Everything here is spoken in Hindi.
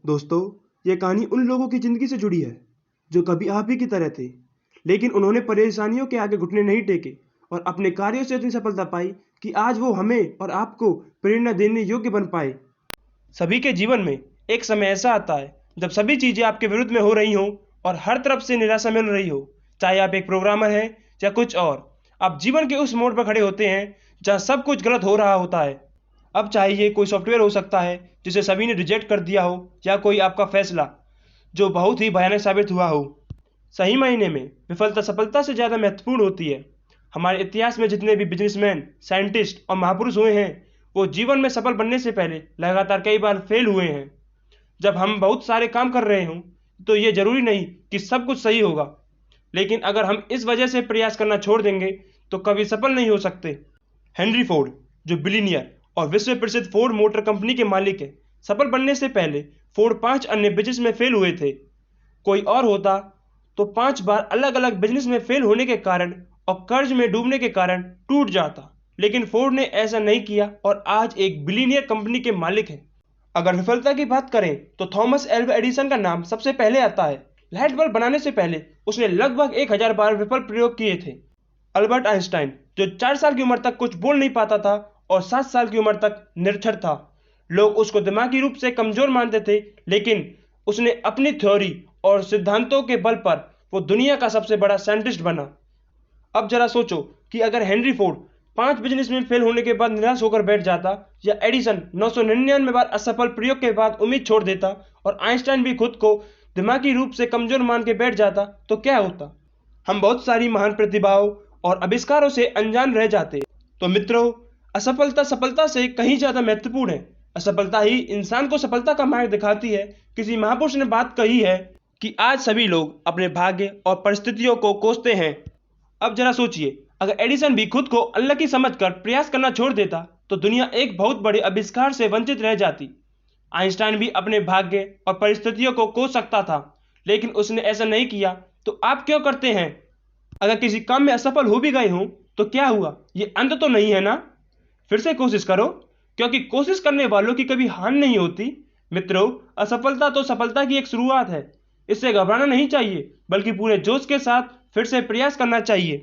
दोस्तों, ये कहानी उन लोगों की ज़िंदगी से जुड़ी है जो कभी आप ही की तरह थे, लेकिन उन्होंने परेशानियों के आगे घुटने नहीं टेके और अपने कार्यों से इतनी सफलता पाई कि आज वो हमें और आपको प्रेरणा देने योग्य बन पाए। सभी के जीवन में एक समय ऐसा आता है जब सभी चीज़ें आपके विरुद्ध में हो रही हों और हर तरफ से निराशा मिल रही हो। चाहे आप एक प्रोग्रामर हैं या कुछ और, आप जीवन के उस मोड़ पर खड़े होते हैं जहां सब कुछ गलत हो रहा होता है। अब चाहे ये कोई सॉफ्टवेयर हो सकता है जिसे सभी ने रिजेक्ट कर दिया हो, या कोई आपका फैसला जो बहुत ही भयानक साबित हुआ हो। सही मायने में विफलता सफलता से ज़्यादा महत्वपूर्ण होती है। हमारे इतिहास में जितने भी बिजनेसमैन, साइंटिस्ट और महापुरुष हुए हैं, वो जीवन में सफल बनने से पहले लगातार कई बार फेल हुए हैं। जब हम बहुत सारे काम कर रहे हों तो ये जरूरी नहीं कि सब कुछ सही होगा, लेकिन अगर हम इस वजह से प्रयास करना छोड़ देंगे तो कभी सफल नहीं हो सकते। हेनरी फोर्ड, जो बिलीनियर और विश्व प्रसिद्ध फोर्ड मोटर कंपनी के मालिक हैं, सफल बनने से पहले फोर्ड 5 अन्य बिजनेस में फेल हुए थे। कोई और होता तो 5 बार अलग अलग बिजनेस में फेल होने के कारण और कर्ज में डूबने के कारण टूट जाता, लेकिन फोर्ड ने ऐसा नहीं किया और आज एक बिलीनियर कंपनी के मालिक हैं। अगर विफलता की बात करें तो थॉमस एल्वा एडिसन का नाम सबसे पहले आता है। लाइट बल्ब बनाने से पहले उसने लगभग 1000 बार विफल प्रयोग किए थे। अल्बर्ट आइंस्टाइन, जो 4 साल की उम्र तक कुछ बोल नहीं पाता था और 7 साल की उम्र तक निरक्षर था, लोग उसको दिमागी रूप से कमजोर मानते थे, लेकिन उसने अपनी थ्योरी और सिद्धांतों के बल पर वो दुनिया का सबसे बड़ा साइंटिस्ट बना। अब जरा सोचो कि अगर हेनरी फोर्ड 5 बिजनेस में फेल होने के बाद निराश होकर बैठ जाता, या एडिसन 999 बार असफल प्रयोग के बाद उम्मीद छोड़ देता, और आइंस्टाइन भी खुद को दिमागी रूप से कमजोर मान के बैठ जाता, तो क्या होता? हम बहुत सारी महान प्रतिभाओं और आविष्कारों से अनजान रह जाते। तो मित्रों, असफलता सफलता से कहीं ज्यादा महत्वपूर्ण है। असफलता ही इंसान को सफलता का मार्ग दिखाती है। किसी महापुरुष ने बात कही है कि आज सभी लोग अपने भाग्य और परिस्थितियों को कोसते हैं। अब जरा सोचिए, अगर एडिसन भी खुद को अनलकी समझकर प्रयास करना छोड़ देता तो दुनिया एक बहुत बड़े आविष्कार से वंचित रह जाती। आइंस्टाइन भी अपने भाग्य और परिस्थितियों को कोस सकता था, लेकिन उसने ऐसा नहीं किया। तो आप क्यों करते हैं? अगर किसी काम में असफल हो भी गए हों तो क्या हुआ, ये अंत तो नहीं है ना? फिर से कोशिश करो, क्योंकि कोशिश करने वालों की कभी हार नहीं होती। मित्रों, असफलता तो सफलता की एक शुरुआत है। इससे घबराना नहीं चाहिए, बल्कि पूरे जोश के साथ फिर से प्रयास करना चाहिए।